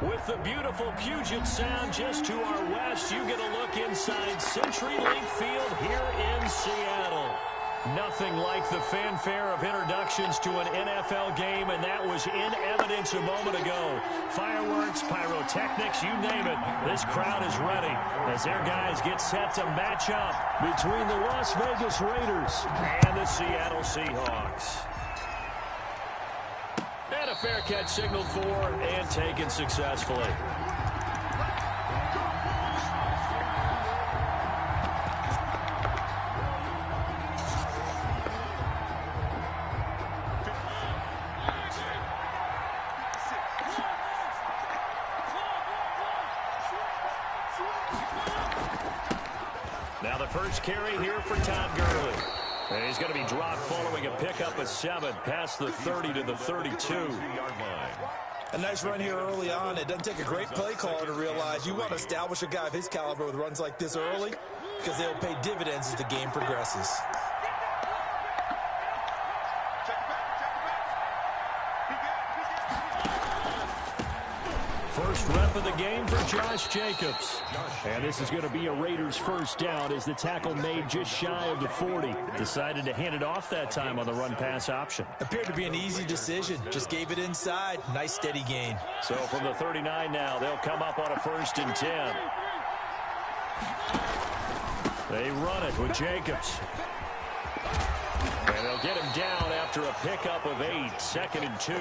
With the beautiful Puget Sound just to our west, you get a look inside CenturyLink Field here in Seattle. Nothing like the fanfare of introductions to an NFL game, and that was in evidence a moment ago. Fireworks, pyrotechnics, you name it. This crowd is ready as their guys get set to match up between the Las Vegas Raiders and the Seattle Seahawks. And a fair catch signaled for and taken successfully. Now the first carry here for Todd Gurley. And he's going to be dropped following a pickup of 7 past the 30 to the 32-yard line. A nice run here early on. It doesn't take a great play caller to realize you want to establish a guy of his caliber with runs like this early because they'll pay dividends as the game progresses. First rep of the game for Josh Jacobs. And this is going to be a Raiders first down as the tackle made just shy of the 40. Decided to hand it off that time on the run-pass option. Appeared to be an easy decision. Just gave it inside. Nice steady gain. So from the 39 now, they'll come up on a 1st and 10. They run it with Jacobs. And they'll get him down after a pickup of 8. 2nd and 2.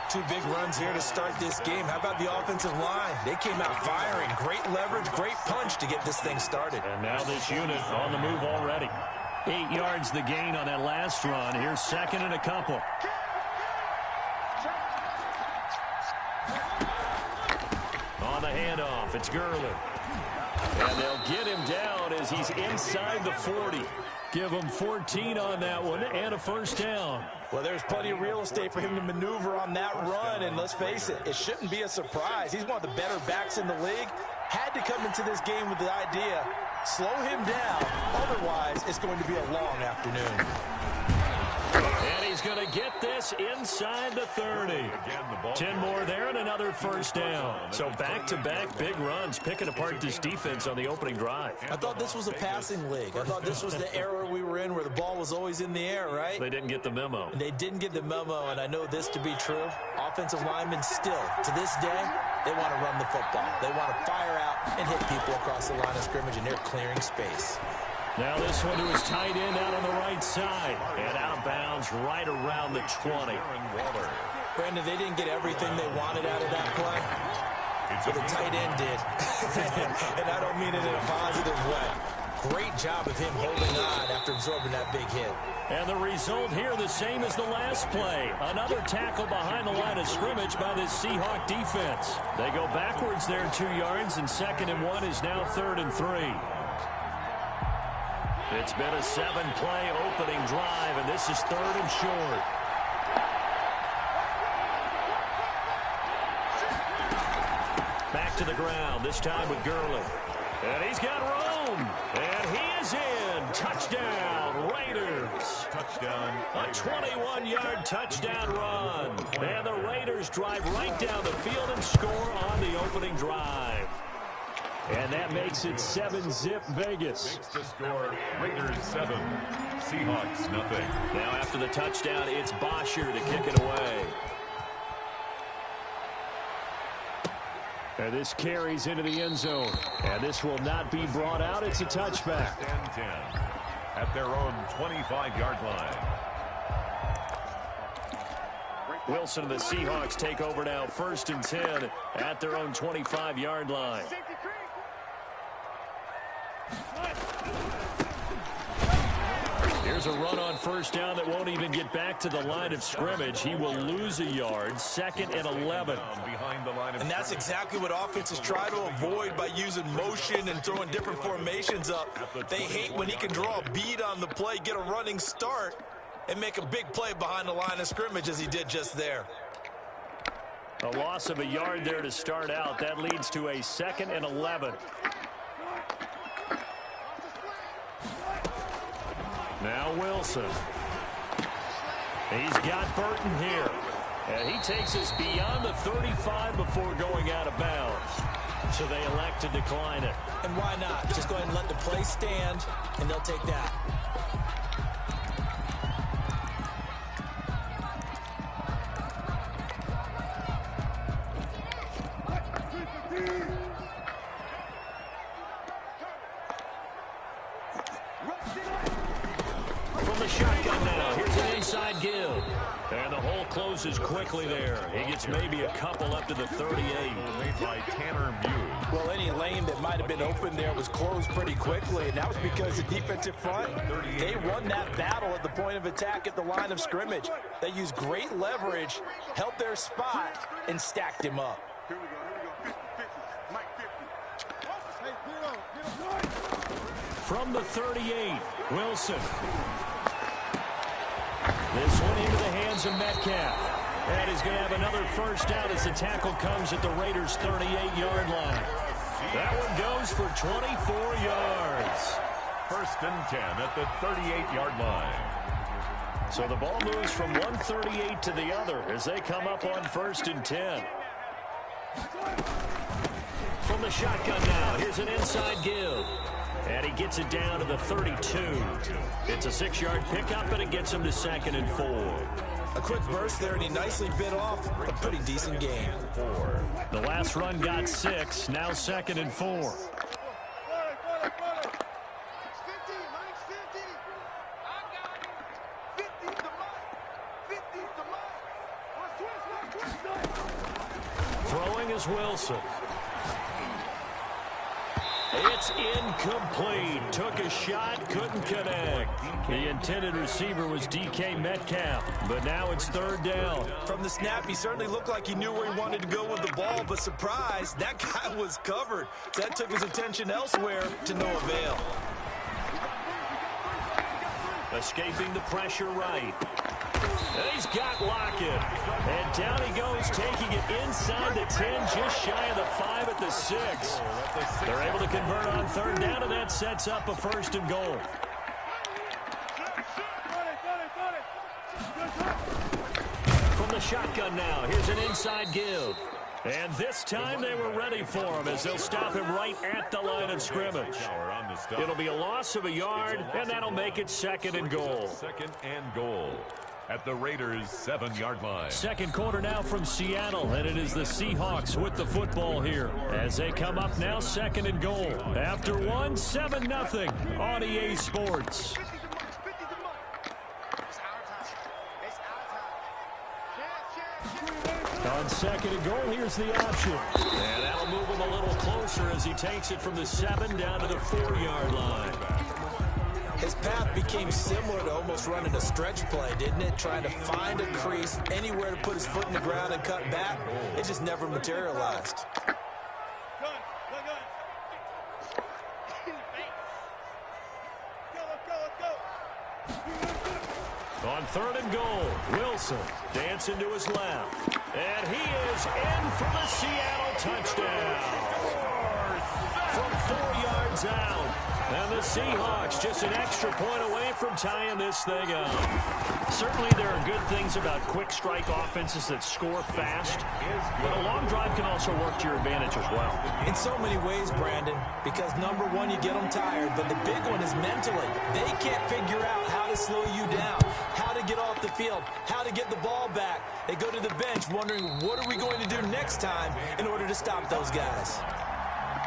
2 big runs here to start this game. How about the offensive line? They came out firing. Great leverage, great punch to get this thing started. And now this unit on the move already. 8 yards the gain on that last run. Here's 2nd and a couple. On the handoff, it's Gurley. And they'll get him down as he's inside the 40. Give him 14 on that one and a first down. Well, there's plenty of real estate for him to maneuver on that run, and let's face it, it shouldn't be a surprise. He's one of the better backs in the league. Had to come into this game with the idea, slow him down, otherwise it's going to be a long afternoon. And he's going to get this inside the 30. 10 more there and another first down. So back-to-back big runs, picking apart this defense on the opening drive. I thought this was a passing league. I thought this was the era we were in where the ball was always in the air, right? They didn't get the memo. They didn't get the memo, and I know this to be true. Offensive linemen still, to this day, they want to run the football. They want to fire out and hit people across the line of scrimmage, and they're clearing space. Now this one to his tight end out on the right side. And outbounds right around the 20. Brandon, they didn't get everything they wanted out of that play. But the tight end did. And I don't mean it in a positive way. Great job of him holding on after absorbing that big hit. And the result here the same as the last play. Another tackle behind the line of scrimmage by this Seahawk defense. They go backwards there 2 yards, and 2nd and 1 is now 3rd and 3. It's been a 7-play opening drive, and this is 3rd and short. Back to the ground, this time with Gurley. And he's got room. And he is in. Touchdown, Raiders. Touchdown. A 21-yard touchdown run. And the Raiders drive right down the field and score on the opening drive. And that makes it 7-zip Vegas. Makes the score Raiders 7, Seahawks nothing. Now after the touchdown, it's Bosher to kick it away. And this carries into the end zone. And this will not be brought out. It's a touchback. And 10 at their own 25-yard line. Wilson and the Seahawks take over now. 1st and 10 at their own 25-yard line. Here's a run on 1st down that won't even get back to the line of scrimmage. He will lose a yard. 2nd and 11. And that's exactly what offenses try to avoid by using motion and throwing different formations up. They hate when he can draw a bead on the play, get a running start, and make a big play behind the line of scrimmage as he did just there. A loss of a yard there to start out. That leads to a 2nd and 11. Now Wilson. He's got Burton here. And he takes us beyond the 35 before going out of bounds. So they elect to decline it. And why not? Just go ahead and let the play stand, and they'll take that. From the shotgun now, here's an inside give. And the hole closes quickly there. He gets maybe a couple up to the 38. Made by Tanner Muse. Well, any lane that might have been open there was closed pretty quickly, and that was because the defensive front, they won that battle at the point of attack at the line of scrimmage. They used great leverage, held their spot, and stacked him up. From the 38, Wilson. This one into the hands of Metcalf. And he's going to have another first down as the tackle comes at the Raiders' 38-yard line. That one goes for 24 yards. First and 10 at the 38-yard line. So the ball moves from 138 to the other as they come up on first and 10. From the shotgun now, here's an inside give. And he gets it down to the 32. It's a 6-yard pickup, and it gets him to 2nd and 4. A quick burst there, and he nicely bit off a pretty decent game. The last run got 6, now 2nd and 4. Throwing is Wilson. It's incomplete. Took a shot, couldn't connect. The intended receiver was DK Metcalf, but now it's 3rd down. From the snap, he certainly looked like he knew where he wanted to go with the ball, but surprise, that guy was covered. That took his attention elsewhere to no avail. Escaping the pressure right. And he's got Lockett. And down he goes, taking it inside the 10, just shy of the 5 at the 6. They're able to convert on 3rd down, and that sets up a 1st and goal. From the shotgun now, here's an inside give. And this time they were ready for him as they'll stop him right at the line of scrimmage. It'll be a loss of a yard, and that'll make it 2nd and goal. 2nd and goal at the Raiders' 7-yard line. Second quarter now from Seattle, and it is the Seahawks with the football here as they come up now 2nd and goal. After one, 7-0 on EA Sports. On 2nd and goal, here's the option. And that'll move him a little closer as he takes it from the 7 down to the 4-yard line. His path became similar to almost running a stretch play, didn't it? Trying to find a crease, anywhere to put his foot in the ground and cut back. It just never materialized. On 3rd and goal, Wilson dancing to his left. And he is in for the Seattle touchdown. From 4 yards out. And the Seahawks just an extra point away from tying this thing up. Certainly there are good things about quick strike offenses that score fast, but a long drive can also work to your advantage as well. In so many ways, Brandon, because number one, you get them tired, but the big one is mentally. They can't figure out how to slow you down, how to get off the field, how to get the ball back. They go to the bench wondering, what are we going to do next time in order to stop those guys?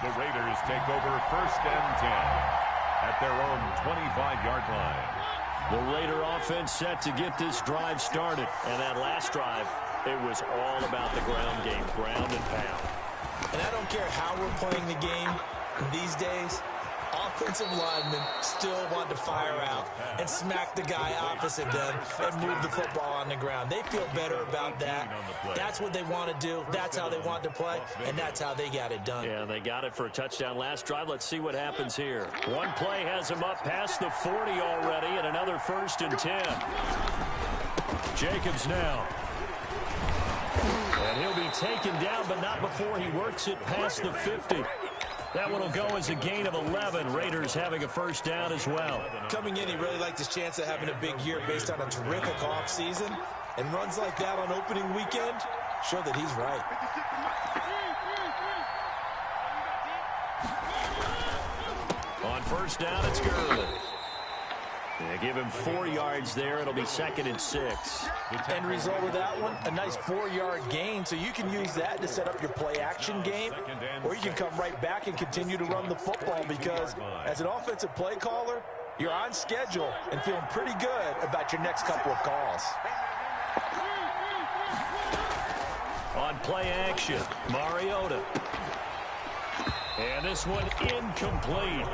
The Raiders take over 1st and 10 at their own 25-yard line. The Raider offense set to get this drive started. And that last drive, it was all about the ground game, ground and pound. And I don't care how we're playing the game these days, offensive linemen still want to fire out and smack the guy opposite them and move the football on the ground. They feel better about that. That's what they want to do. That's how they want to play, and that's how they got it done. Yeah, they got it for a touchdown last drive. Let's see what happens here. One play has him up past the 40 already, and another 1st and 10. Jacobs now. And he'll be taken down, but not before he works it past the 50. That one will go as a gain of 11. Raiders having a 1st down as well. Coming in, he really liked his chance of having a big year based on a terrific offseason. And runs like that on opening weekend show that he's right. On first down, it's Gurley. They give him 4 yards there. It'll be 2nd and 6. End result of that one, a nice 4-yard gain. So you can use that to set up your play-action game, or you can come right back and continue to run the football because as an offensive play caller, you're on schedule and feeling pretty good about your next couple of calls. On play action, Mariota. And this one incomplete.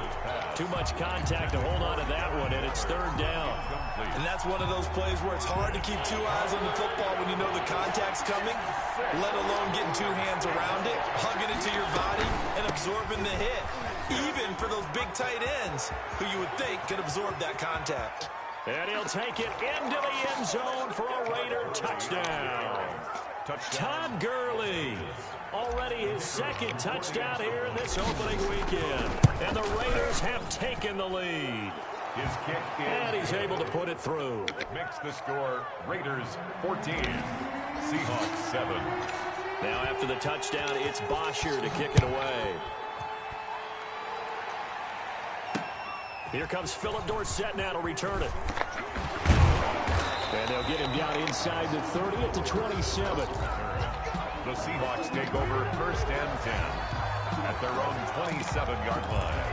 Too much contact to hold on to that one, and it's 3rd down. And that's one of those plays where it's hard to keep 2 eyes on the football when you know the contact's coming, let alone getting 2 hands around it, hugging it to your body, and absorbing the hit. Even for those big tight ends who you would think could absorb that contact. And he'll take it into the end zone for a Raider touchdown. Todd Gurley, already his 2nd touchdown here in this opening weekend. And the Raiders have taken the lead. His kick is and he's able to put it through. Makes the score Raiders 14, Seahawks 7. Now after the touchdown, it's Bosher to kick it away. Here comes Philip Dorsett now to return it. And they'll get him down inside the 30 at the 27. The Seahawks take over 1st and 10 at their own 27-yard line.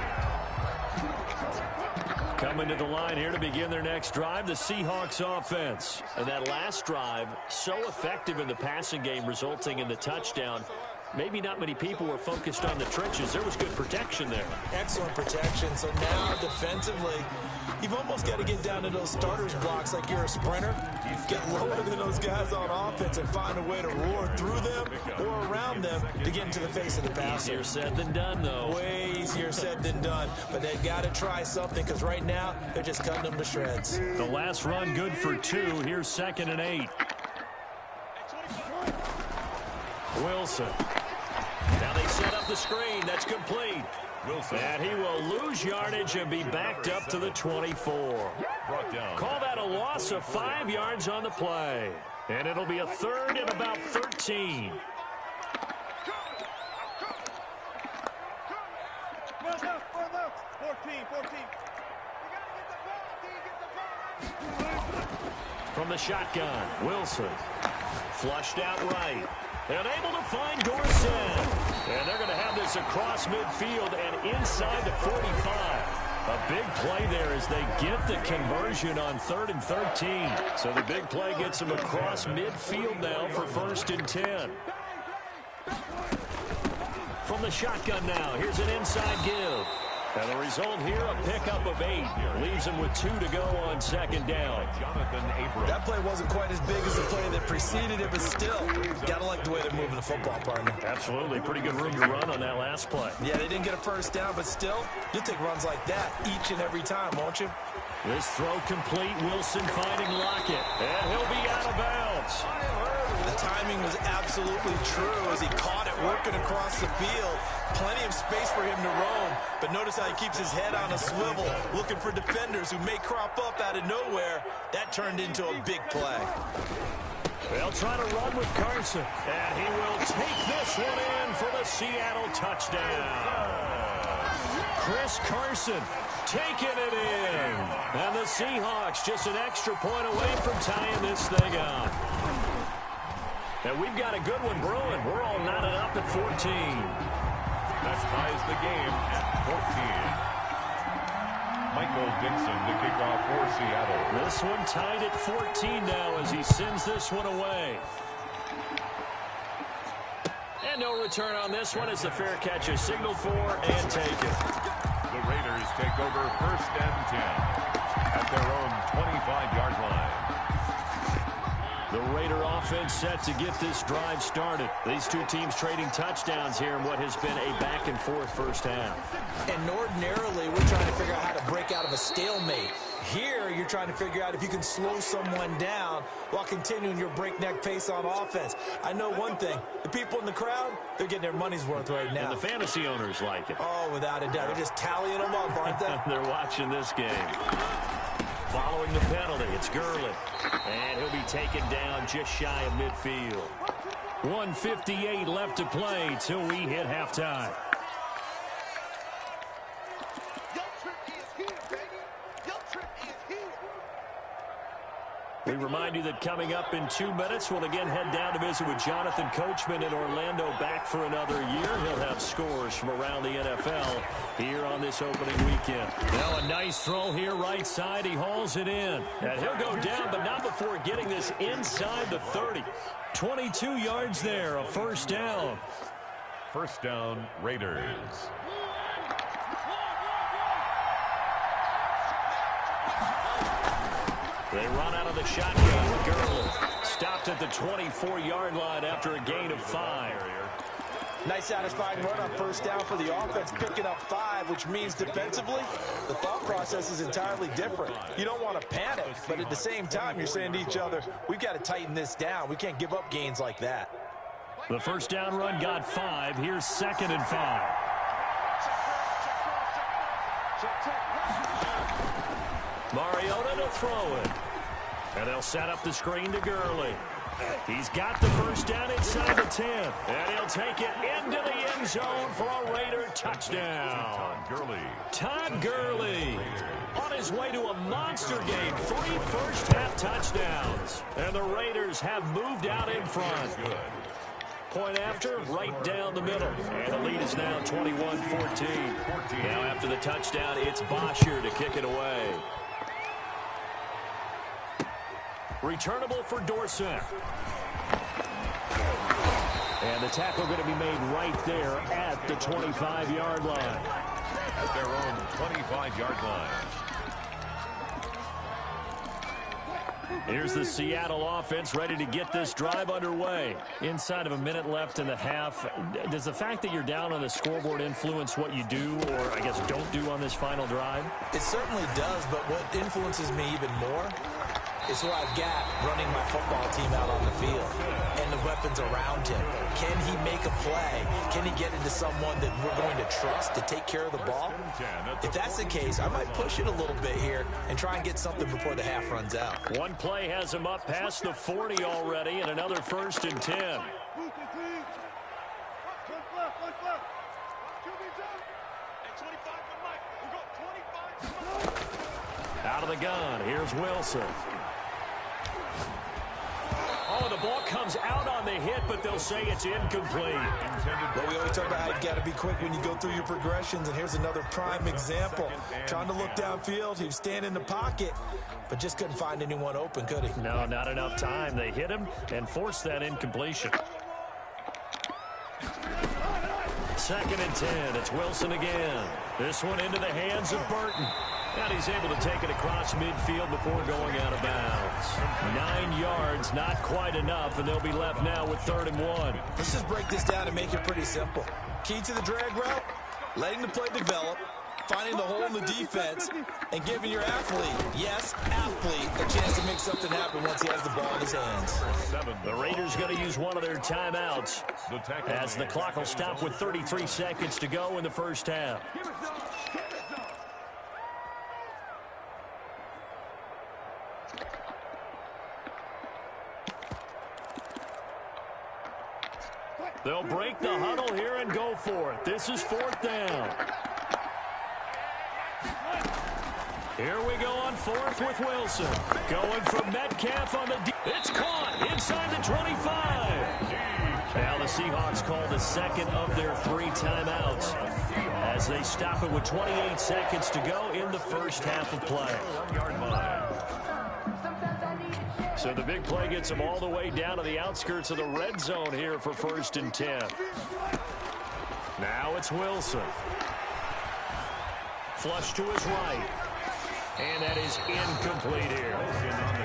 Coming to the line here to begin their next drive, the Seahawks offense. And that last drive, so effective in the passing game, resulting in the touchdown. Maybe not many people were focused on the trenches. There was good protection there. Excellent protection. So now defensively, you've almost got to get down to those starters blocks like you're a sprinter. Get lower than those guys on offense and find a way to roar through them or around them to get into the face of the passer. Easier said than done, though. Way easier said than done. But they've got to try something because right now they're just cutting them to shreds. The last run good for 2. Here's 2nd and 8. Wilson. Now they set up the screen. That's complete. Wilson. And he will lose yardage and be backed up to the 24. Brought down. Call that a loss of 5 yards on the play. And it'll be a 3rd and about 13. From the shotgun, Wilson. Flushed out right. And able to find Dorsett. And they're going to have this across midfield and inside the 45. A big play there as they get the conversion on 3rd and 13. So the big play gets them across midfield now for 1st and 10. From the shotgun now, here's an inside give. And the result here, a pickup of 8. Leaves him with 2 to go on 2nd down. Jonathan Abram. That play wasn't quite as big as the play that preceded it, but still, gotta like the way they're moving the football, partner. Absolutely. Pretty good room to run on that last play. Yeah, they didn't get a 1st down, but still, you'll take runs like that each and every time, won't you? This throw complete. Wilson finding Lockett. And he'll be out of bounds. The timing was absolutely true as he caught it working across the field. Plenty of space for him to roam, but notice how he keeps his head on a swivel, looking for defenders who may crop up out of nowhere. That turned into a big play. They'll try to run with Carson, and he will take this one in for the Seattle touchdown. Chris Carson taking it in, and the Seahawks just an extra point away from tying this thing up. And we've got a good one brewing. We're all knotted up at 14. That ties the game at 14. Michael Dixon to kick off for Seattle. This one tied at 14 now as he sends this one away. And no return on this one as the fair catch is signaled for and taken. The Raiders take over 1st and 10 at their own 25-yard line. The Raider offense set to get this drive started. These two teams trading touchdowns here in what has been a back-and-forth first half. And ordinarily, we're trying to figure out how to break out of a stalemate. Here, you're trying to figure out if you can slow someone down while continuing your breakneck pace on offense. I know one thing. The people in the crowd, they're getting their money's worth right now. And the fantasy owners like it. Oh, without a doubt. They're just tallying them up, aren't they? They're watching this game. Following the penalty, it's Gurley. And he'll be taken down just shy of midfield. 1:58 left to play till we hit halftime. We remind you that coming up in 2 minutes, we'll again head down to visit with Jonathan Coachman in Orlando, back for another year. He'll have scores from around the NFL here on this opening weekend. Now a nice throw here right side. He hauls it in. And he'll go down, but not before getting this inside the 30. 22 yards there, a first down. First down, Raiders. They run out of the shotgun with Gurley. Stopped at the 24-yard line after a gain of 5. Nice satisfying run on first down for the offense, picking up 5, which means defensively, the thought process is entirely different. You don't want to panic, but at the same time, you're saying to each other, we've got to tighten this down. We can't give up gains like that. The first down run got 5. Here's 2nd and 5. Mariota to throw it. And they'll set up the screen to Gurley. He's got the first down inside the 10. And he'll take it into the end zone for a Raider touchdown. Todd Gurley on his way to a monster game. 3 first-half touchdowns. And the Raiders have moved out in front. Point after, right down the middle. And the lead is now 21-14. Now after the touchdown, it's Bosher to kick it away. Returnable for Dorsett. And the tackle going to be made right there at the 25-yard line. At their own 25-yard line. Here's the Seattle offense ready to get this drive underway. Inside of a minute left in the half. Does the fact that you're down on the scoreboard influence what you do, or I guess don't do on this final drive? It certainly does, but what influences me even more is who I've got running my football team out on the field and the weapons around him. Can he make a play? Can he get into someone that we're going to trust to take care of the ball? If that's the case, I might push it a little bit here and try and get something before the half runs out. One play has him up past the 40 already, and another 1st and 10. Out of the gun, here's Wilson. Oh, the ball comes out on the hit, but they'll say it's incomplete. Well, we always talk about how you got to be quick when you go through your progressions, and here's another prime example. Trying to look downfield, he was standing in the pocket, but just couldn't find anyone open, could he? No, not enough time. They hit him and forced that incompletion. 2nd and 10. It's Wilson again. This one into the hands of Burton. And he's able to take it across midfield before going out of bounds. 9 yards, not quite enough, and they'll be left now with 3rd and 1. Let's just break this down and make it pretty simple. Key to the drag route, letting the play develop, finding the hole in the defense, and giving your athlete, yes, athlete, a chance to make something happen once he has the ball in his hands. The Raiders going to use one of their timeouts as the clock will stop with 33 seconds to go in the first half. They'll break the huddle here and go for it. This is 4th down. Here we go on 4th with Wilson. Going from Metcalf on the deep. It's caught inside the 25. Now the Seahawks call the 2nd of their 3 timeouts as they stop it with 28 seconds to go in the first half of play. So the big play gets them all the way down to the outskirts of the red zone here for 1st and 10. Now it's Wilson. Flush to his right. And that is incomplete here.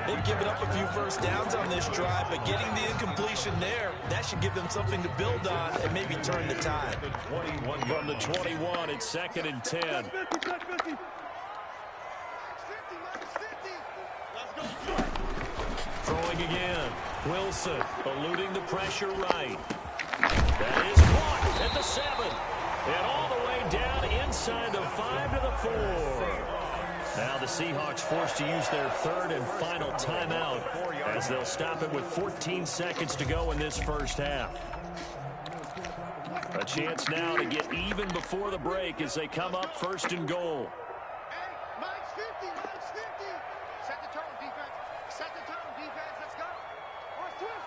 They've given up a few first downs on this drive, but getting the incompletion there, that should give them something to build on and maybe turn the tide. From the 21, it's 2nd and 10. Throwing again. Wilson eluding the pressure right. That is caught at the 7. And all the way down inside the 5 to the 4. Now the Seahawks forced to use their third and final timeout as they'll stop it with 14 seconds to go in this first half. A chance now to get even before the break as they come up first and goal. Mine's 50, mine's 50. Set the tone, defense. Set the tone, defense. Let's go. Watch twist.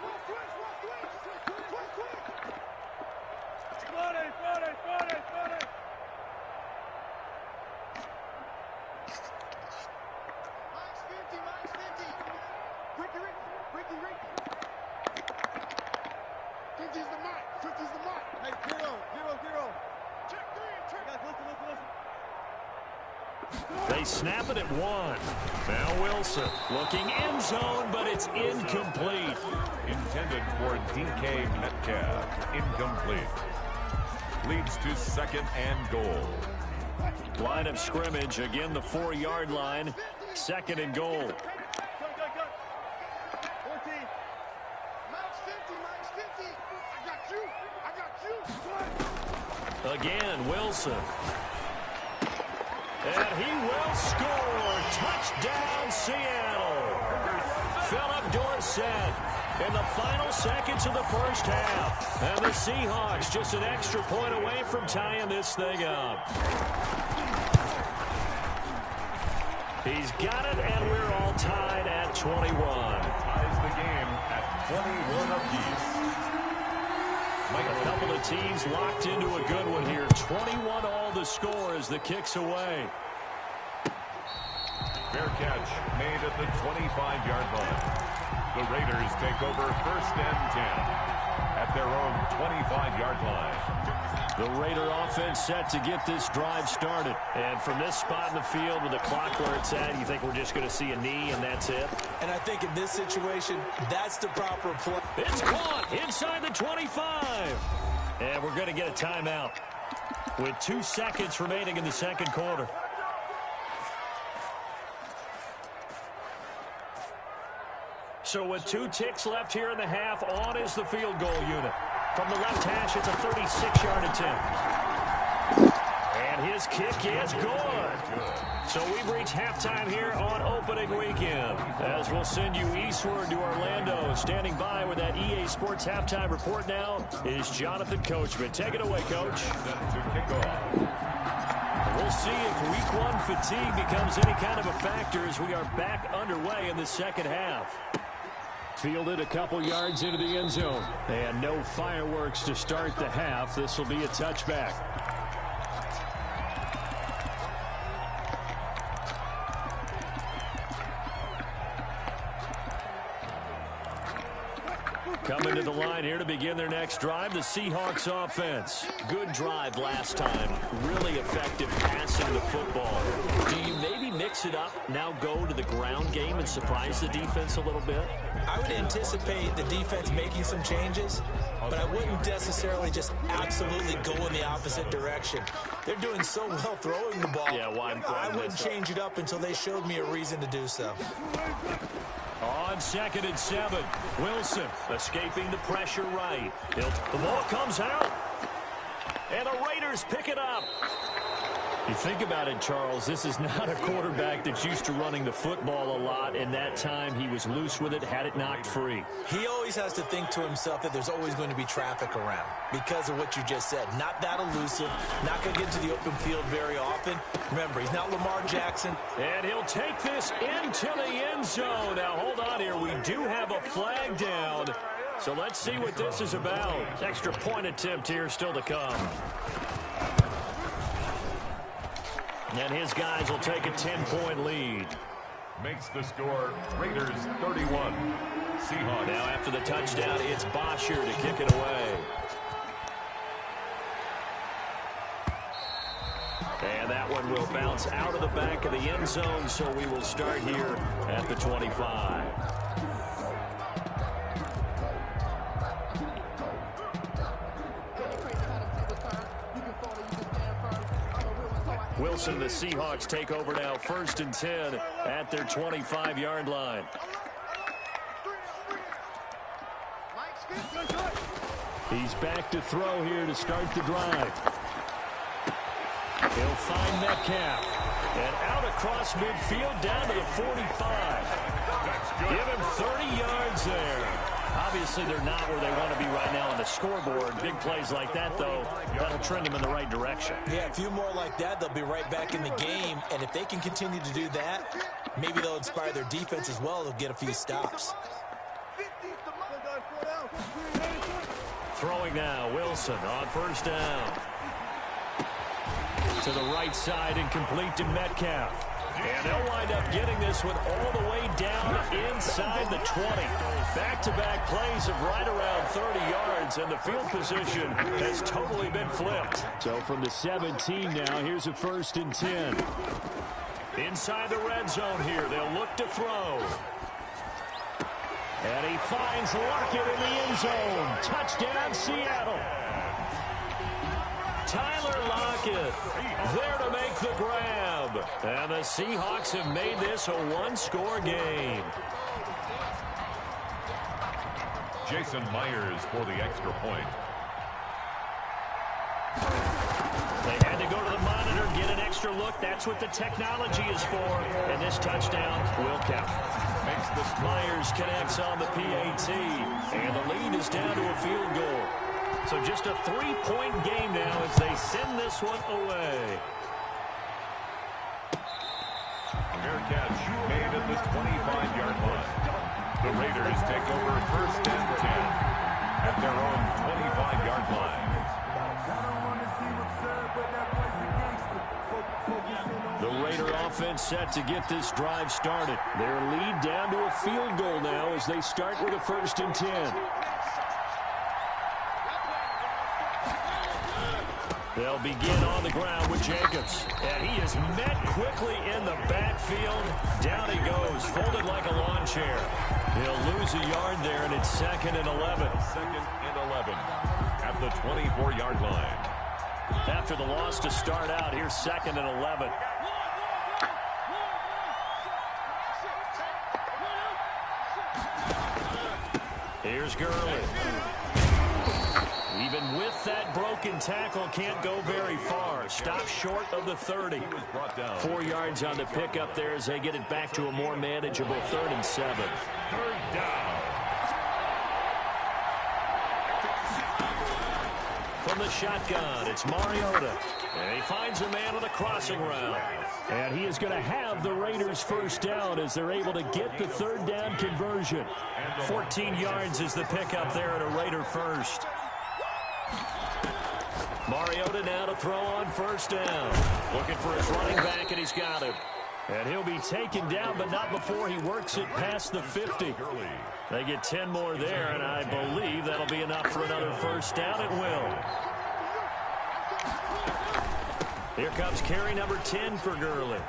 Mine's 50. Ricky. 50's the mark. Hey, zero. Check three. Listen. They snap it at 1. Now Wilson looking end zone, but it's incomplete. Intended for DK Metcalf. Incomplete. Leads to second and goal. Line of scrimmage, again the 4-yard line. Second and goal. Go. 14. Mine's 50. I got you. Again, Wilson. And he will score. Touchdown, Seattle. Philip Dorsett in the final seconds of the first half. And the Seahawks just an extra point away from tying this thing up. He's got it, and we're all tied at 21. Ties the game at 21 apiece. A couple of teams locked into a good one here. 21 all the score as the kick's away. Fair catch made at the 25-yard line. The Raiders take over first and 10 at their own 25-yard line. The Raider offense set to get this drive started. And from this spot in the field with the clock where it's at, you think we're just going to see a knee and that's it? And I think in this situation, that's the proper play. It's caught inside the 25. And we're going to get a timeout with 2 seconds remaining in the second quarter. So with 2 ticks left here in the half, on is the field goal unit. From the left hash, it's a 36-yard attempt. And his kick is good. So we've reached halftime here on opening weekend. As we'll send you eastward to Orlando. Standing by with that EA Sports halftime report now is Jonathan Coachman. Take it away, Coach. We'll see if Week 1 fatigue becomes any kind of a factor as we are back underway in the second half. Fielded a couple yards into the end zone. And no fireworks to start the half. This will be a touchback. Coming to the line here to begin their next drive, the Seahawks offense. Good drive last time. Really effective passing the football. Do you maybe mix it up, now go to the ground game and surprise the defense a little bit? I would anticipate the defense making some changes, but I wouldn't necessarily just absolutely go in the opposite direction. They're doing so well throwing the ball. Yeah, I wouldn't change it up until they showed me a reason to do so. On 2nd and 7, Wilson escaping the pressure right. The ball comes out, and the Raiders pick it up. You think about it, Charles, this is not a quarterback that's used to running the football a lot, and that time he was loose with it, had it knocked free. He always has to think to himself that there's always going to be traffic around because of what you just said. Not that elusive, not going to get to the open field very often. Remember, he's not Lamar Jackson. And he'll take this into the end zone. Now, hold on here. We do have a flag down. So let's see what this is about. Extra point attempt here still to come. And his guys will take a 10-point lead. Makes the score Raiders 31. Seahawks. Now after the touchdown, it's Bosher to kick it away. And that one will bounce out of the back of the end zone, so we will start here at the 25. Wilson, the Seahawks take over now, 1st and 10 at their 25-yard line. He's back to throw here to start the drive. He'll find Metcalf. And out across midfield down to the 45. Give him 30 yards there. Obviously, they're not where they want to be right now on the scoreboard. Big plays like that, though, that'll trend them in the right direction. Yeah, a few more like that, they'll be right back in the game. And if they can continue to do that, maybe they'll inspire their defense as well. They'll get a few stops. Throwing now, Wilson on first down. To the right side and complete to Metcalf. And they'll wind up getting this one all the way down inside the 20. Back-to-back plays of right around 30 yards, and the field position has totally been flipped. So from the 17 now, here's a 1st and 10. Inside the red zone here, they'll look to throw. And he finds Lockett in the end zone. Touchdown, Seattle. Tyler Lockett there to make the grab. And the Seahawks have made this a one-score game. Jason Myers for the extra point. They had to go to the monitor, get an extra look. That's what the technology is for. And this touchdown will count. Myers connects on the PAT. And the lead is down to a field goal. So just a 3-point game now as they send this one away. Fair catch made at the 25-yard line. The Raiders take over 1st and 10 at their own 25-yard line. The Raider offense set to get this drive started. Their lead down to a field goal now as they start with a 1st and 10. They'll begin on the ground with Jacobs. And he is met quickly in the backfield. Down he goes, folded like a lawn chair. He'll lose a yard there, and it's 2nd and 11. 2nd and 11 at the 24-yard line. After the loss to start out, here's 2nd and 11. Here's Gurley. Even with that broken tackle, can't go very far. Stop short of the 30. 4 yards on the pickup there as they get it back to a more manageable 3rd and 7. 3rd down. From the shotgun, it's Mariota. And he finds a man on the crossing route. And he is going to have the Raiders' 1st down as they're able to get the 3rd down conversion. 14 yards is the pickup there at a Raider 1st. Mariota now to throw on 1st down. Looking for his running back, and he's got him. And he'll be taken down, but not before he works it past the 50. They get 10 more there, and I believe that'll be enough for another 1st down. It will. Here comes carry number 10 for Gurley.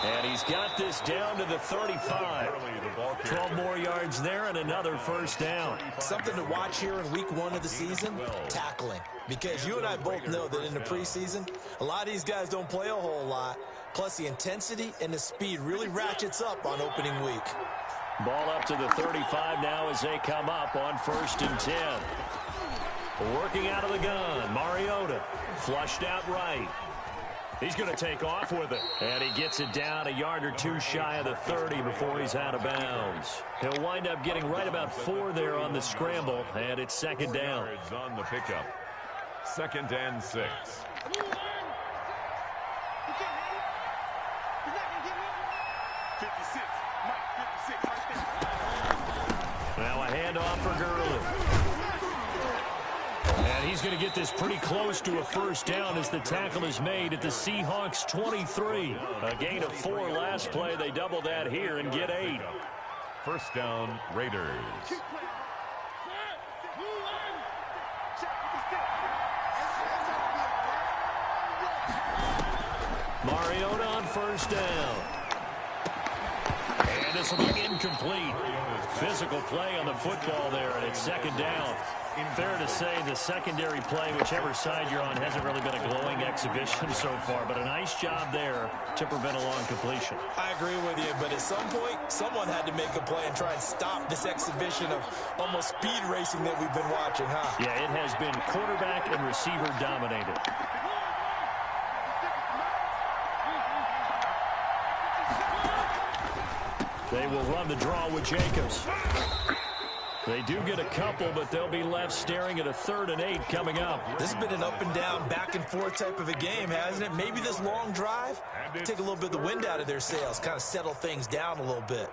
And he's got this down to the 35. 12 more yards there and another 1st down. Something to watch here in week 1 of the season, tackling. Because you and I both know that in the preseason, a lot of these guys don't play a whole lot. Plus the intensity and the speed really ratchets up on opening week. Ball up to the 35 now as they come up on 1st and 10. Working out of the gun, Mariota flushed out right. He's going to take off with it. And he gets it down a yard or 2 shy of the 30 before he's out of bounds. He'll wind up getting right about 4 there on the scramble, and it's 2nd down. On the pickup. 2nd and 6. Now a handoff for Gurley. And he's going to get this pretty close to a 1st down as the tackle is made at the Seahawks 23. A gain of 4 last play. They double that here and get 8. 1st down, Raiders. Mariota on 1st down. And this will be incomplete. Physical play on the football there, and it's 2nd down. Fair to say the secondary play, whichever side you're on, hasn't really been a glowing exhibition so far, but a nice job there to prevent a long completion. I agree with you, but at some point, someone had to make a play and try and stop this exhibition of almost speed racing that we've been watching, huh? Yeah, it has been quarterback and receiver dominated. They will run the draw with Jacobs. They do get a couple, but they'll be left staring at a 3rd and 8 coming up. This has been an up-and-down, back-and-forth type of a game, hasn't it? Maybe this long drive, take a little bit of the wind out of their sails, kind of settle things down a little bit.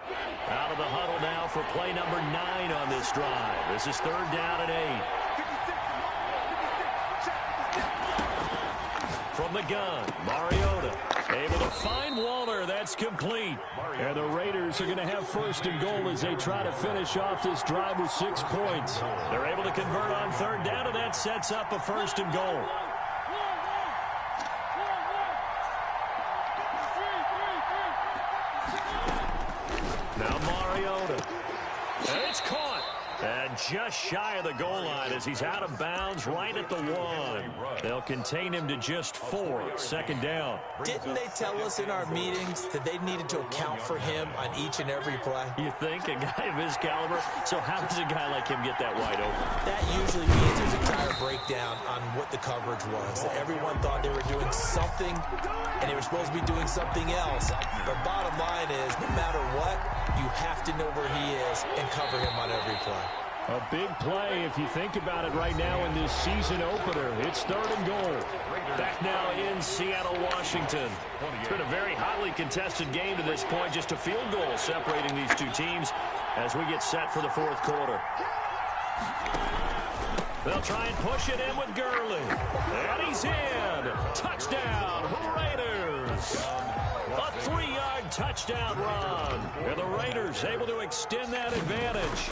Out of the huddle now for play number 9 on this drive. This is 3rd down and 8. From the gun, Mariota able to find Waller. That's complete. And the Raiders are going to have 1st and goal as they try to finish off this drive with 6 points. They're able to convert on 3rd down, and that sets up a 1st and goal. Now Mariota. And it's caught. And just shy of the goal line as he's out of bounds right at the 1. They'll contain him to just 4. 2nd down. Didn't they tell us in our meetings that they needed to account for him on each and every play? You think? A guy of his caliber? So how does a guy like him get that wide open? That usually means there's a tire breakdown on what the coverage was. That everyone thought they were doing something, and they were supposed to be doing something else. But bottom line is, no matter what, you have to know where he is and cover him on every play. A big play if you think about it right now in this season opener. It's 3rd and goal. Back now in Seattle, Washington. It's been a very hotly contested game to this point. Just a field goal separating these two teams as we get set for the 4th quarter. They'll try and push it in with Gurley. And he's in. Touchdown, Raiders. A 3-yard touchdown run. And the Raiders able to extend that advantage.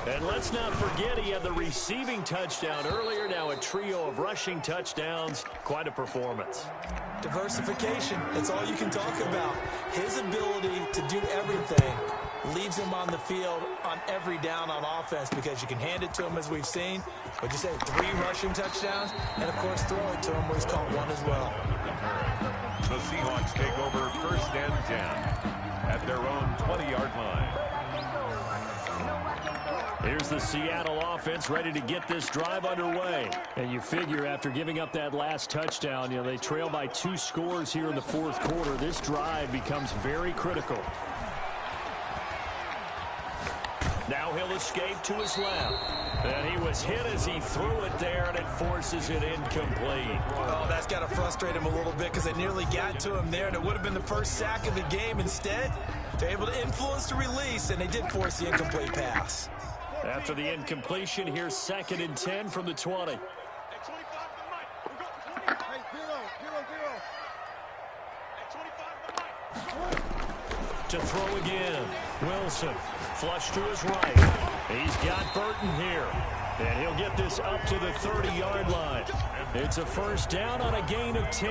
And let's not forget he had the receiving touchdown earlier. Now a trio of rushing touchdowns. Quite a performance. Diversification. That's all you can talk about. His ability to do everything leaves him on the field on every down on offense because you can hand it to him as we've seen. But you say 3 rushing touchdowns and, of course, throw it to him where he's caught 1 as well. The Seahawks take over 1st and 10 at their own 20-yard line. Here's the Seattle offense ready to get this drive underway. And you figure after giving up that last touchdown, they trail by 2 scores here in the 4th quarter. This drive becomes very critical. Now he'll escape to his left. And he was hit as he threw it there, and it forces it incomplete. Oh, that's got to frustrate him a little bit because they nearly got to him there, and it would have been the first sack of the game. Instead, they're able to influence the release, and they did force the incomplete pass. After the incompletion, here's 2nd and 10 from the 20. To throw again. Wilson. Flush to his right. He's got Burton here. And he'll get this up to the 30-yard line. It's a 1st down on a gain of 10.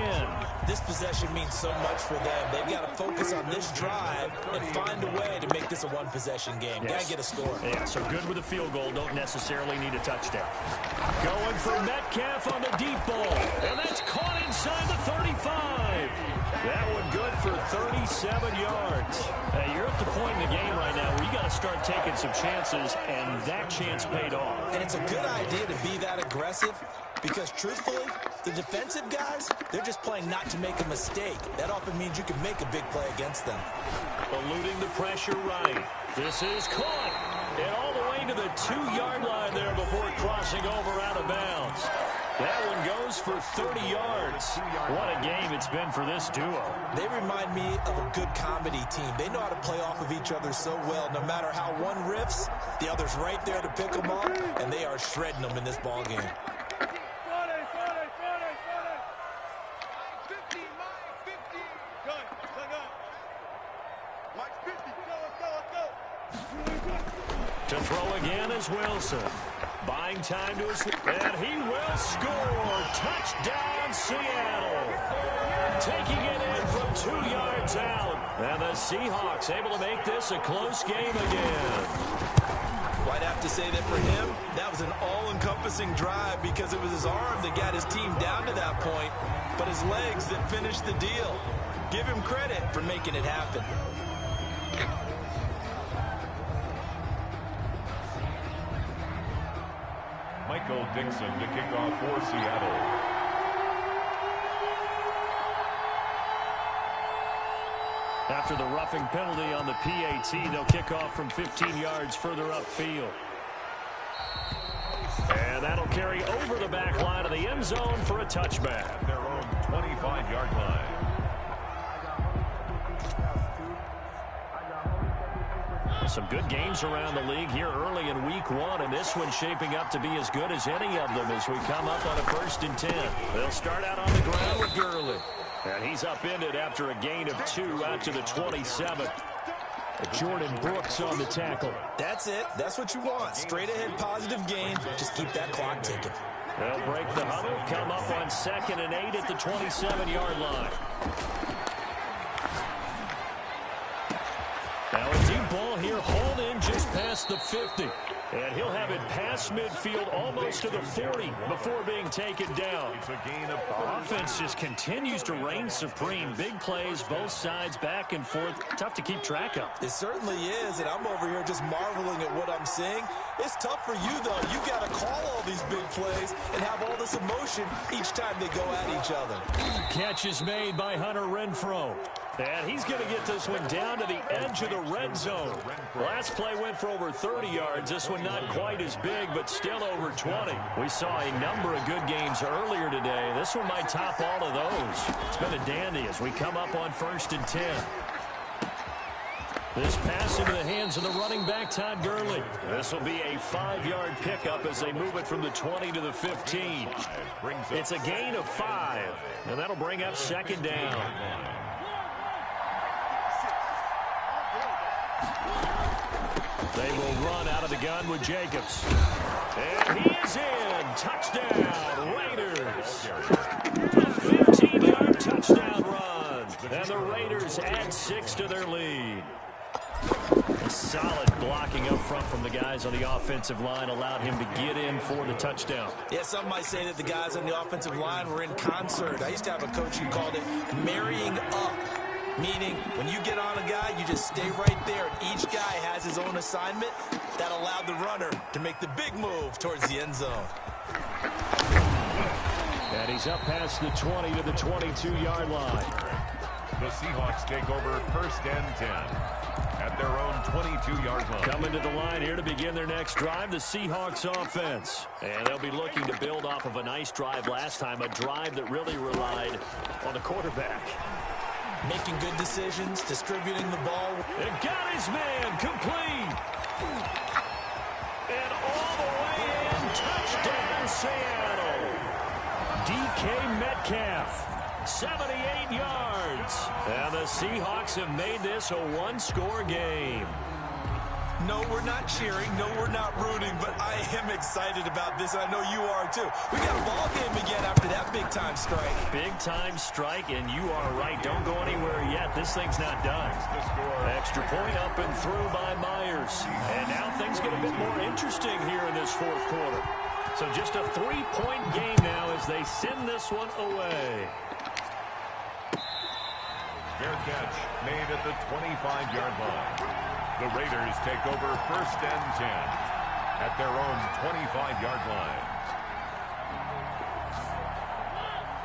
This possession means so much for them. They've got to focus on this drive and find a way to make this a one-possession game. Yes. Got to get a score. Yeah, so good with a field goal. Don't necessarily need a touchdown. Going for Metcalf on the deep ball. And that's caught inside the 35. That one good for 37 yards. Hey, you're at the point in the game right now where you got to start taking some chances, and that chance paid off. And it's a good idea to be that aggressive because, truthfully, the defensive guys, they're just playing not to make a mistake. That often means you can make a big play against them. Eluding the pressure right. This is caught. And all the way to the 2-yard line there before crossing over out of bounds. That one goes for 30 yards. What a game it's been for this duo. They remind me of a good comedy team. They know how to play off of each other so well. No matter how one riffs, the other's right there to pick them up, and they are shredding them in this ball game. To throw again is Wilson. Buying time to his... And he will score. Touchdown, Seattle. Taking it in from 2 yards out. And the Seahawks able to make this a close game again. I'd have to say that for him, that was an all-encompassing drive because it was his arm that got his team down to that point, but his legs that finished the deal. Give him credit for making it happen. Michael Dixon to kick off for Seattle. After the roughing penalty on the PAT, they'll kick off from 15 yards further upfield. And that'll carry over the back line of the end zone for a touchback. At their own 25-yard line. Some good games around the league here early in week 1, and this one's shaping up to be as good as any of them as we come up on a 1st and 10. They'll start out on the ground with Gurley. And he's upended after a gain of 2 out to the 27. Jordan Brooks on the tackle. That's it. That's what you want. Straight ahead positive gain. Just keep that clock ticking. They'll break the huddle, come up on 2nd and 8 at the 27-yard line. Now a deep ball here, hauled in just past the 50. And he'll have it past midfield almost to the 40 before being taken down. It's a gain of Offense just continues to reign supreme. Big plays, both sides, back and forth. Tough to keep track of. It certainly is, and I'm over here just marveling at what I'm seeing. It's tough for you, though. You got to call all these big plays and have all this emotion each time they go at each other. Catch is made by Hunter Renfrow. And he's going to get this one down to the edge of the red zone. Last play went for over 30 yards. This one not quite as big, but still over 20. We saw a number of good games earlier today. This one might top all of those. It's been a dandy as we come up on 1st and 10. This pass into the hands of the running back, Todd Gurley. This will be a 5-yard pickup as they move it from the 20 to the 15. It's a gain of 5, and that'll bring up 2nd down. They will run out of the gun with Jacobs. And he is in. Touchdown, Raiders. A 15-yard touchdown run. And the Raiders add 6 to their lead. A solid blocking up front from the guys on the offensive line allowed him to get in for the touchdown. Yeah, some might say that the guys on the offensive line were in concert. I used to have a coach who called it marrying up. Meaning, when you get on a guy, you just stay right there, and each guy has his own assignment. That allowed the runner to make the big move towards the end zone. And he's up past the 20 to the 22-yard line. The Seahawks take over 1st and 10 at their own 22-yard line. Coming to the line here to begin their next drive, the Seahawks offense. And they'll be looking to build off of a nice drive last time, a drive that really relied on the quarterback. Making good decisions, distributing the ball. And got his man complete. And all the way in, touchdown Seattle. DK Metcalf, 78 yards. And the Seahawks have made this a one-score game. No, we're not cheering. No, we're not rooting, but I am excited about this, and I know you are too. We got a ball game again after that big-time strike. Big-time strike, and you are right. Don't go anywhere yet. This thing's not done. Extra point up and through by Myers. And now things get a bit more interesting here in this 4th quarter. So just a 3-point game now as they send this one away. Fair catch made at the 25-yard line. The Raiders take over 1st and 10 at their own 25-yard line.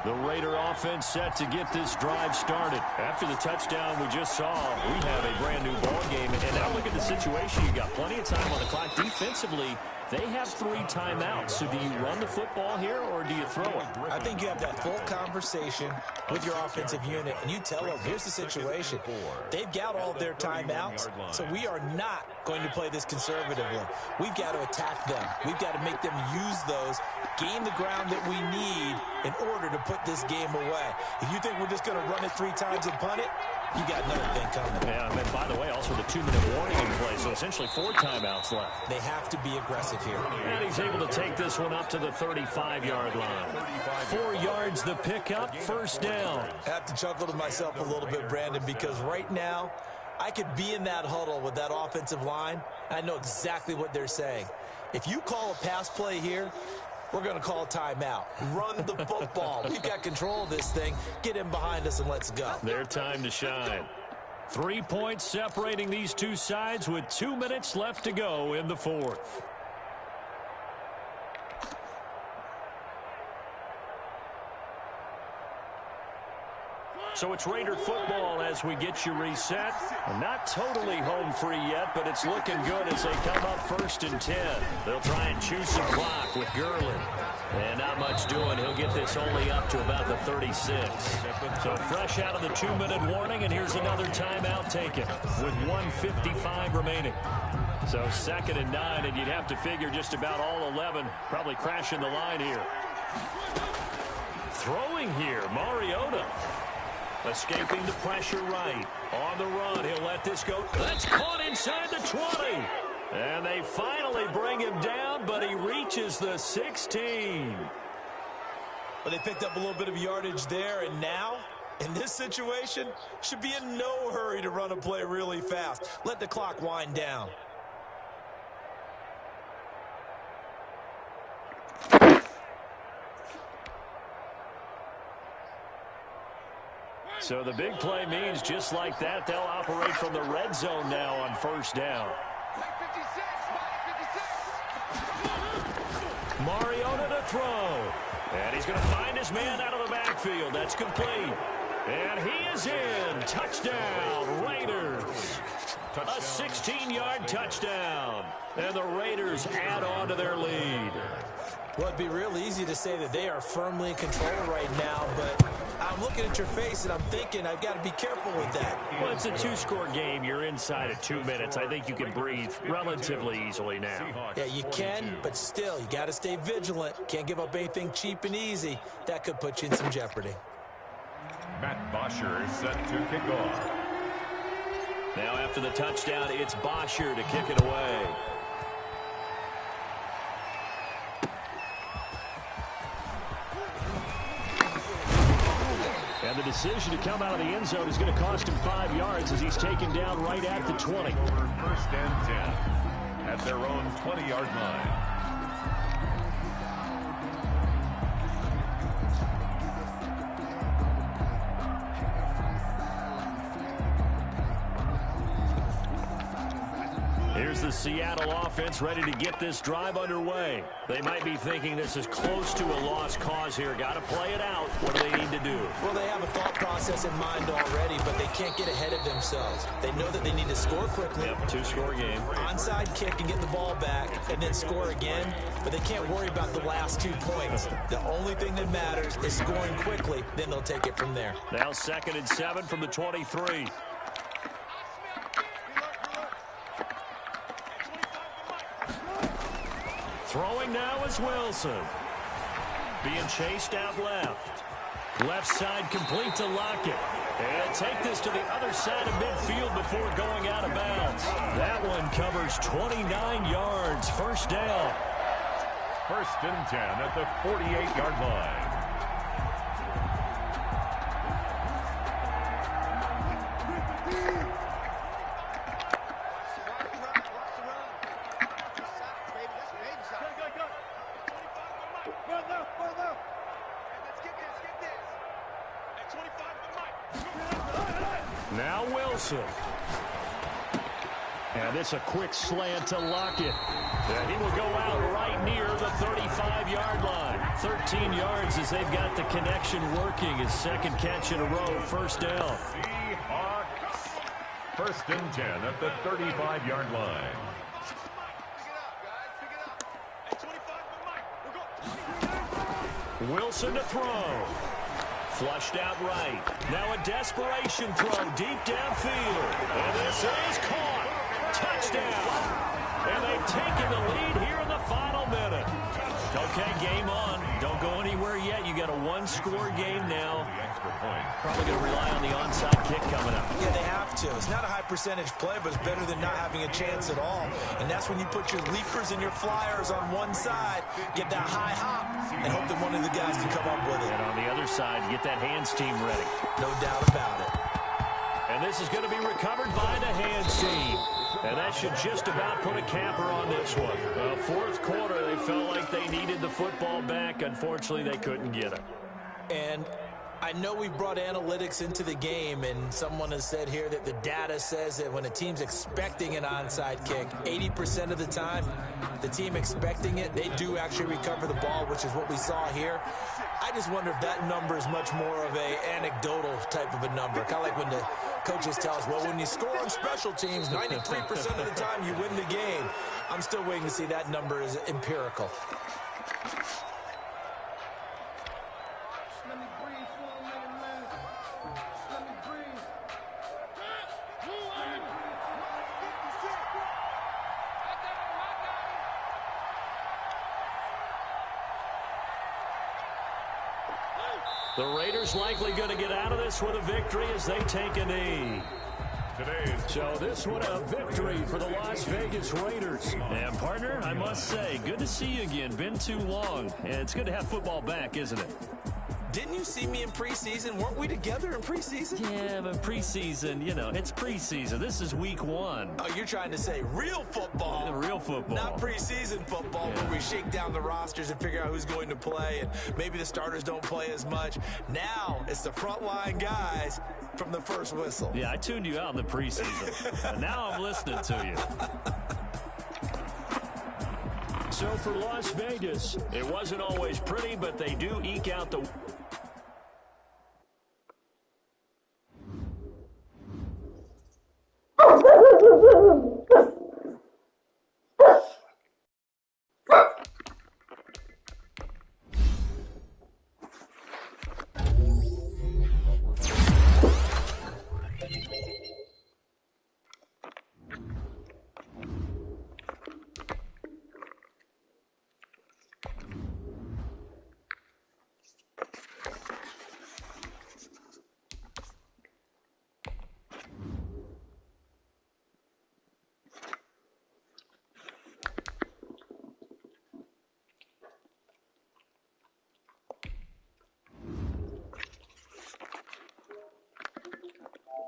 The Raider offense set to get this drive started. After the touchdown we just saw, we have a brand new ball game. And now look at the situation. You got plenty of time on the clock. Defensively, they have 3 timeouts. So do you run the football here or do you throw it? I think you have that full conversation with your offensive unit, and you tell them, here's the situation. They've got all their timeouts, so we are not going to play this conservatively. We've got to attack them. We've got to make them use those, gain the ground that we need in order to put this game away. If you think we're just going to run it 3 times and punt it, you got another thing coming. Yeah, and by the way, also the 2-minute warning in play, so essentially 4 timeouts left. They have to be aggressive here. And he's able to take this one up to the 35-yard line. 4 yards the pickup, 1st down. I have to chuckle to myself a little bit, Brandon, because right now I could be in that huddle with that offensive line. I know exactly what they're saying. If you call a pass play here, we're going to call a timeout. Run the football. We've got control of this thing. Get in behind us and let's go. Their time to shine. 3 points separating these two sides with 2 minutes left to go in the 4th. So it's Raider football as we get you reset. Not totally home free yet, but it's looking good as they come up 1st and 10. They'll try and chew some clock with Gurley. And not much doing. He'll get this only up to about the 36. So fresh out of the 2-minute warning, and here's another timeout taken with 1:55 remaining. So 2nd and 9, and you'd have to figure just about all 11 probably crashing the line here. Throwing here, Mariota. Escaping the pressure right. On the run, he'll let this go. That's caught inside the 20. And they finally bring him down, but he reaches the 16. Well, they picked up a little bit of yardage there, and now, in this situation, should be in no hurry to run a play really fast. Let the clock wind down. So the big play means just like that, they'll operate from the red zone now on 1st down. Mariota to throw. And he's going to find his man out of the backfield. That's complete. And he is in. Touchdown, Raiders. A 16-yard touchdown. And the Raiders add on to their lead. Well, it'd be real easy to say that they are firmly in control right now, but I'm looking at your face and I'm thinking I've got to be careful with that. Well, it's a 2-score game. You're inside of 2 minutes. I think you can breathe relatively easily now. Yeah, you can, but still, you got to stay vigilant. Can't give up anything cheap and easy. That could put you in some jeopardy. Matt Bosher set to kick off. Now after the touchdown, it's Bosher to kick it away. And the decision to come out of the end zone is going to cost him 5 yards as he's taken down right at the 20. 1st and 10 at their own 20-yard line. Here's the Seattle offense ready to get this drive underway. They might be thinking this is close to a lost cause here. Got to play it out. What do they need to do? Well, they have a thought process in mind already, but they can't get ahead of themselves. They know that they need to score quickly. Yep, 2-score game. Onside kick and get the ball back and then score again, but they can't worry about the last 2 points. The only thing that matters is scoring quickly, then they'll take it from there. Now 2nd and 7 from the 23. Throwing now is Wilson. Being chased out left. Left side complete to Lockett. And take this to the other side of midfield before going out of bounds. That one covers 29 yards. 1st down. 1st and 10 at the 48-yard line. Now Wilson. And it's a quick slant to Lockett. And he will go out right near the 35-yard line. 13 yards as they've got the connection working. His 2nd catch in a row. 1st down. Seahawks. 1st and 10 at the 35-yard line. Wilson to throw. Flushed out right. Now a desperation throw deep downfield. And this is caught. Touchdown. And they've taken the lead here in the final minute. Okay, game on. Don't go anywhere yet. You got a 1-score game now. Probably going to rely on the onside kick coming up. Yeah, they have to. It's not a high percentage play, but it's better than not having a chance at all. And that's when you put your leapers and your flyers on one side, get that high hop, and hope that one of the guys can come up with it. And on the other side, get that hands team ready. No doubt about it. And this is going to be recovered by the hands team. And that should just about put a capper on this one. 4th quarter, they felt like they needed the football back. Unfortunately, they couldn't get it. And I know we brought analytics into the game, and someone has said here that the data says that when a team's expecting an onside kick, 80% of the time, the team expecting it, they do actually recover the ball, which is what we saw here. I just wonder if that number is much more of a anecdotal type of a number. Kind of like when the coaches tell us, well, when you score on special teams, 93% of the time you win the game. I'm still waiting to see that number is empirical. The Raiders likely going to get out of this with a victory as they take a knee. So this one a victory for the Las Vegas Raiders. And partner, I must say, good to see you again. Been too long. And it's good to have football back, isn't it? Didn't you see me in preseason? Weren't we together in preseason? Yeah, but preseason, you know, it's preseason. This is week 1. Oh, you're trying to say real football. Yeah, real football. Not preseason football, Yeah. where we shake down the rosters and figure out who's going to play, and maybe the starters don't play as much. Now it's the frontline guys from the first whistle. Yeah, I tuned you out in the preseason. And now I'm listening to you. So for Las Vegas, it wasn't always pretty, but they do eke out the